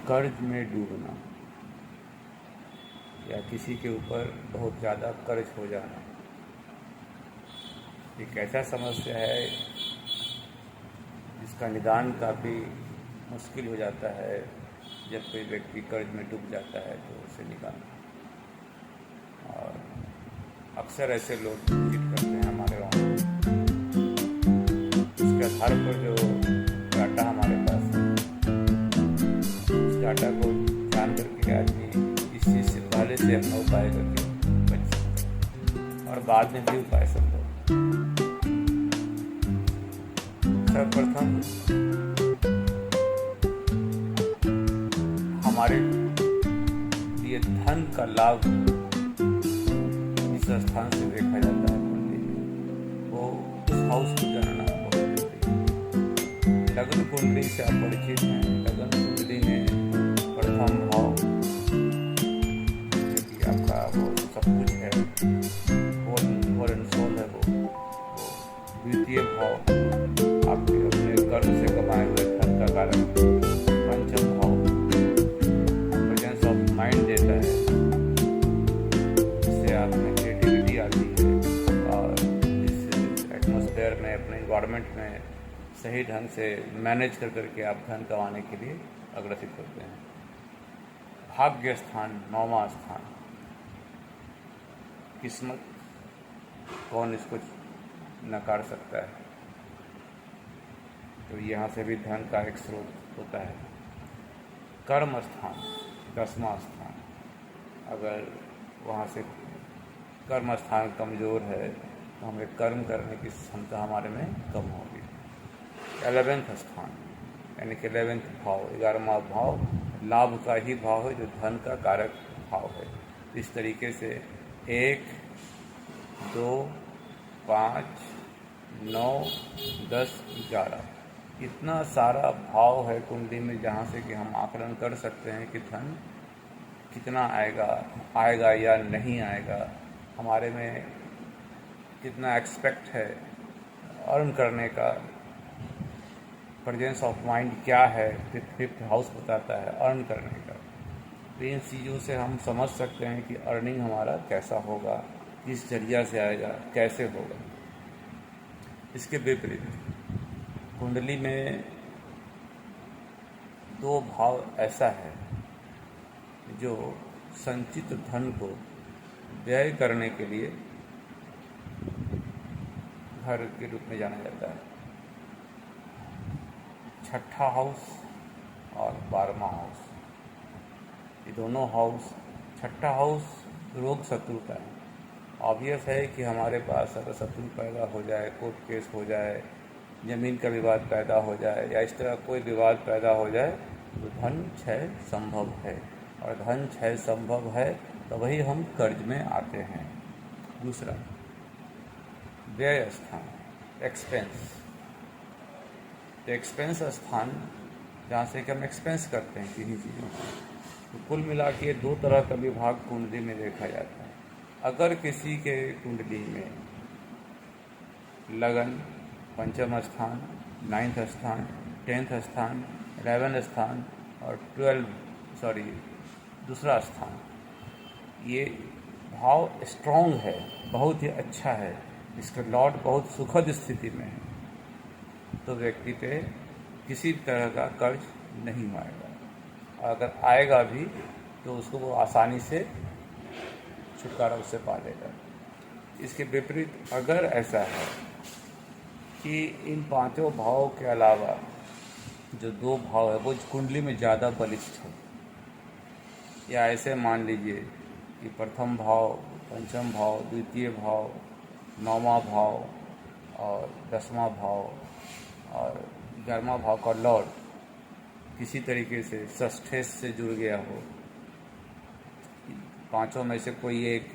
कर्ज में डूबना या किसी के ऊपर बहुत ज़्यादा कर्ज हो जाना एक ऐसा समस्या है जिसका निदान काफ़ी मुश्किल हो जाता है जब कोई व्यक्ति कर्ज में डूब जाता है तो उसे निकालना। और अक्सर ऐसे लोग विजिट करते हैं हमारे वहाँ। उसके आधार पर जो डाटा हमारे पास है उस डाटा को जान करके आदमी इस चीज़ से पहले से अपना उपाय करके बच सकता है और बाद में भी उपाय संभव। सर्वप्रथम हमारे लिए धन का लाभ इस स्थान से देखा जाता है कुंडली में, वो उस हाउस की गणना बहुत जरूरी है। लग्न कुंडली से आप परिचित हैं। लग्न कुंडली में प्रथम भाव जो कि आपका वो सब कुछ है, होल एंड सोल है, वो द्वितीय भाव आपके अपने कर्म से कमाए हुए धन का कारक, पंचम भाव प्रेजेंस ऑफ माइंड देता है, इससे आप में क्रिएटिविटी आती है और इस एटमॉस्फेयर में अपने इन्वायरमेंट में सही ढंग से मैनेज कर करके आप धन कमाने के लिए अग्रसित होते हैं। भाग्य स्थान, 9वां स्थान, किस्मत, कौन इसको नकार सकता है, तो यहाँ से भी धन का एक स्रोत होता है। कर्म स्थान, 10वां स्थान, अगर वहाँ से कर्म स्थान कमज़ोर है तो हमें कर्म करने की क्षमता हमारे में कम होगी। 11वें स्थान यानी कि 11वें भाव, 11वां भाव लाभ का ही भाव है जो धन का कारक भाव है। इस तरीके से 1, 2, 5, 9, 10, 11 इतना सारा भाव है कुंडली में जहाँ से कि हम आकलन कर सकते हैं कि धन कितना आएगा या नहीं आएगा, हमारे में कितना एक्सपेक्ट है अर्न करने का, प्रेजेंस ऑफ माइंड क्या है, फिफ्थ हाउस बताता है अर्न करने का। तो इन चीज़ों से हम समझ सकते हैं कि अर्निंग हमारा कैसा होगा, किस जरिया से आएगा, कैसे होगा। इसके विपरीत कुंडली में 2 भाव ऐसा है जो संचित धन को व्यय करने के लिए घर के रूप में जाना जाता है। 6ठा हाउस और 12वां हाउस, ये दोनों हाउस, 6ठा हाउस रोग शत्रु का है। ऑब्वियस है कि हमारे पास अगर शत्रु पैदा हो जाए, कोर्ट केस हो जाए, ज़मीन का विवाद पैदा हो जाए या इस तरह कोई विवाद पैदा हो जाए तो धन क्षय संभव है, और धन क्षय संभव है तो वही हम कर्ज में आते हैं। दूसरा, व्यय स्थान, एक्सपेंस। तो एक्सपेंस स्थान जहाँ से कि हम एक्सपेंस करते हैं किन्हीं चीज़ों को, तो कुल मिला के 2 तरह का विभाग कुंडली में देखा जाता है। अगर किसी के कुंडली में लगन, पंचम स्थान, 9th स्थान, 10th स्थान, 11 स्थान और दूसरा स्थान, ये भाव स्ट्रॉन्ग है, बहुत ही अच्छा है, इसका लॉर्ड बहुत सुखद स्थिति में है, तो व्यक्ति पे किसी तरह का कर्ज नहीं आएगा, और अगर आएगा भी तो उसको वो आसानी से छुटकारा उससे पा लेगा। इसके विपरीत अगर ऐसा है कि इन 5 भावों के अलावा जो 2 भाव है वो कुंडली में ज़्यादा बलिष्ठ है, या ऐसे मान लीजिए कि प्रथम भाव, पंचम भाव, द्वितीय भाव, 9वां भाव और 10वां भाव और 11वां भाव का लॉर्ड किसी तरीके से षष्ठेश से जुड़ गया हो, 5 में से कोई एक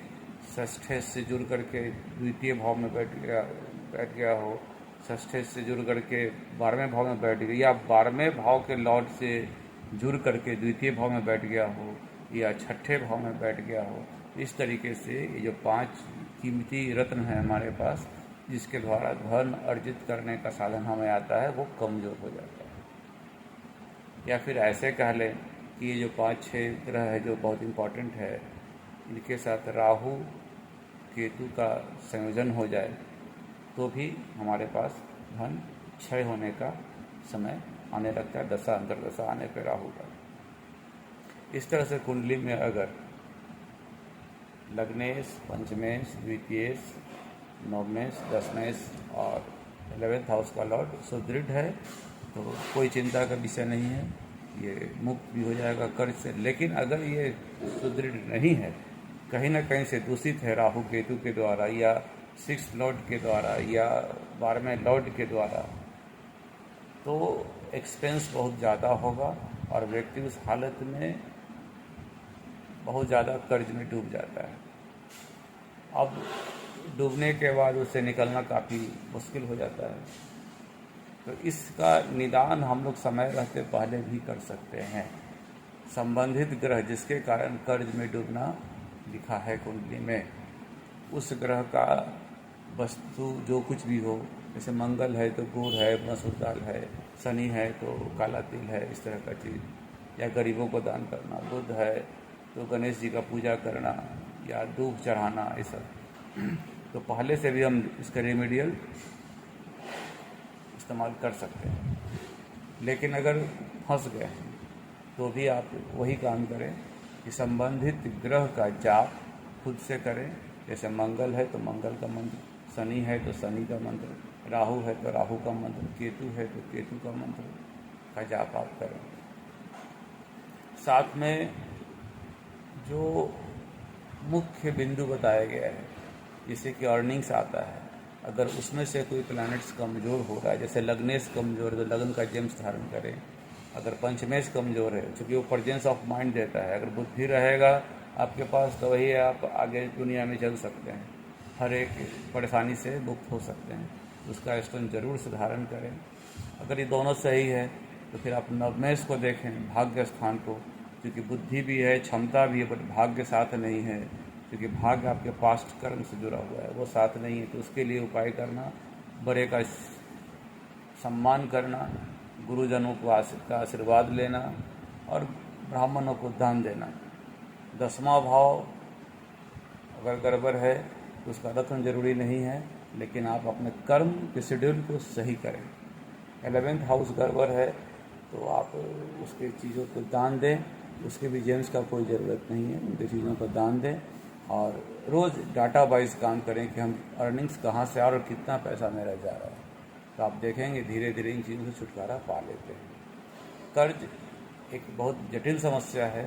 षष्ठेश से जुड़ करके द्वितीय भाव में बैठ गया हो, षष्ठेश से जुड़ करके 12वें भाव में बैठ गया, या 12वें भाव के लॉर्ड से जुड़ करके द्वितीय भाव में बैठ गया हो, या 6ठे भाव में बैठ गया हो। इस तरीके से ये जो 5 कीमती रत्न हैं हमारे पास, जिसके द्वारा धन अर्जित करने का साधन हमें आता है, वो कमज़ोर हो जाता है। या फिर ऐसे कह लें कि ये जो 5-6 ग्रह है जो बहुत इम्पोर्टेंट है, इनके साथ राहु केतु का संयोजन हो जाए तो भी हमारे पास धन क्षय होने का समय आने लगता है, दशा अंतर्दशा आने पर राहु का। इस तरह से कुंडली में अगर लग्नेश, पंचमेश, द्वितीयेश, नवमेश, दशमेश और 11th हाउस का लॉर्ड सुदृढ़ है तो कोई चिंता का विषय नहीं है, ये मुक्त भी हो जाएगा कर्ज से। लेकिन अगर ये सुदृढ़ नहीं है, कहीं ना कहीं से दूषित है राहु केतु के द्वारा या 6th लॉर्ड के द्वारा या 12वें लॉर्ड के द्वारा, तो एक्सपेंस बहुत ज़्यादा होगा और व्यक्ति उस हालत में बहुत ज़्यादा कर्ज में डूब जाता है। अब डूबने के बाद उससे निकलना काफ़ी मुश्किल हो जाता है। तो इसका निदान हम लोग समय रहते पहले भी कर सकते हैं। संबंधित ग्रह जिसके कारण कर्ज में डूबना लिखा है कुंडली में, उस ग्रह का वस्तु जो कुछ भी हो, जैसे मंगल है तो गुड़ है, मसूर दाल है, शनि है तो काला तिल है, इस तरह का चीज़, या गरीबों को दान करना, बुध है तो गणेश जी का पूजा करना या दूध चढ़ाना, ये सब तो पहले से भी हम इसका रेमेडियल इस्तेमाल कर सकते हैं। लेकिन अगर फंस गए तो भी आप वही काम करें कि संबंधित ग्रह का जाप खुद से करें। जैसे मंगल है तो मंगल का मंत्र, शनि है तो शनि का मंत्र, राहु है तो राहु का मंत्र, केतु है तो केतु का मंत्र का जाप आप करें। साथ में जो मुख्य बिंदु बताया गया है, जैसे कि अर्निंग्स आता है, अगर उसमें से कोई प्लैनेट्स कमज़ोर हो रहा है, जैसे लग्नेश कमज़ोर है तो लगन का जेम्स धारण करें। अगर पंचमेश कमज़ोर है क्योंकि वो प्रेजेंस ऑफ माइंड देता है, अगर बुद्धि रहेगा आपके पास तो वही आप आगे दुनिया में चल सकते हैं, हर एक परेशानी से मुक्त हो सकते हैं। उसका स्टोन जरूर से धारण करें। अगर ये दोनों सही है तो फिर आप नवमेश को देखें, भाग्य स्थान को, क्योंकि बुद्धि भी है, क्षमता भी है, बट भाग्य साथ नहीं है, क्योंकि भाग्य आपके पास्ट कर्म से जुड़ा हुआ है, वो साथ नहीं है। तो उसके लिए उपाय करना, बड़े का सम्मान करना, गुरुजनों को का आशीर्वाद लेना और ब्राह्मणों को दान देना। 10वां भाव अगर गड़बड़ है तो उसका रखना जरूरी नहीं है, लेकिन आप अपने कर्म के शेड्यूल को सही करें। 11th हाउस गड़बड़ है तो आप उसके चीज़ों को दान दें, उसके भी जेम्स का कोई ज़रूरत नहीं है, उनके चीज़ों को दान दें और रोज़ डाटा वाइज काम करें कि हम अर्निंग्स कहाँ से आ रहा और कितना पैसा मेरा जा रहा है। तो आप देखेंगे धीरे धीरे इन चीज़ों से छुटकारा पा लेते हैं। कर्ज एक बहुत जटिल समस्या है,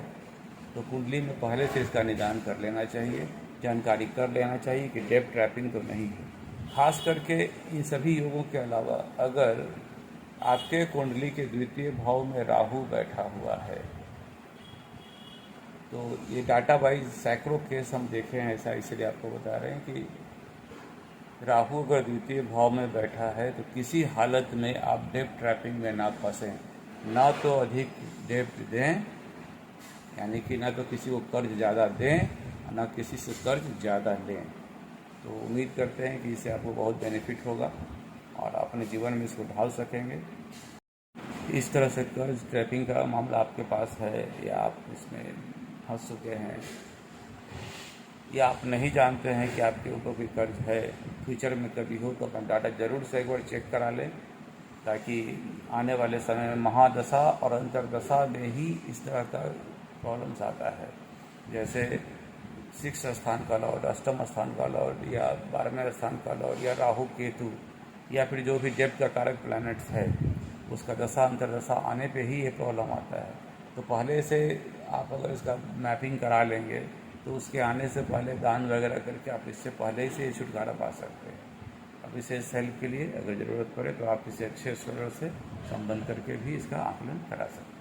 तो कुंडली में पहले से इसका निदान कर लेना चाहिए, जानकारी कर लेना चाहिए कि डेब्ट ट्रैपिंग तो नहीं है। खास करके इन सभी योगों के अलावा अगर आपके कुंडली के द्वितीय भाव में राहु बैठा हुआ है तो ये डाटा वाइज सैकड़ों केस हम देखे हैं, ऐसा इसलिए आपको बता रहे हैं कि राहु अगर द्वितीय भाव में बैठा है तो किसी हालत में आप डेब्ट ट्रैपिंग में ना फंसें, ना तो अधिक डेब्ट दें, यानी कि ना तो किसी को कर्ज ज़्यादा दें, ना किसी से कर्ज ज़्यादा लें। तो उम्मीद करते हैं कि इससे आपको बहुत बेनिफिट होगा और अपने जीवन में इसको ढाल सकेंगे। इस तरह से कर्ज ट्रैपिंग का मामला आपके पास है या आप इसमें फंस चुके हैं या आप नहीं जानते हैं कि आपके ऊपर कोई कर्ज है, फ्यूचर में कभी हो तो अपना डाटा ज़रूर से एक बार चेक करा लें, ताकि आने वाले समय में महादशा और अंतरदशा में ही इस तरह का प्रॉब्लम्स आता है। जैसे 6 स्थान का लॉर्ड, 8म स्थान का लॉर्ड या 12वें स्थान का लॉर्ड या राहु केतु या फिर जो भी डेब्ट का कारक प्लैनेट्स है, उसका दशा अंतरदशा आने पे ही ये प्रॉब्लम आता है। तो पहले से आप अगर इसका मैपिंग करा लेंगे तो उसके आने से पहले दान वगैरह करके आप इससे पहले ही से छुटकारा पा सकते हैं। अब इसे हेल्प के लिए अगर ज़रूरत पड़े तो आप इसे अच्छे स्कॉलर से संबंध करके भी इसका आकलन करा सकते हैं।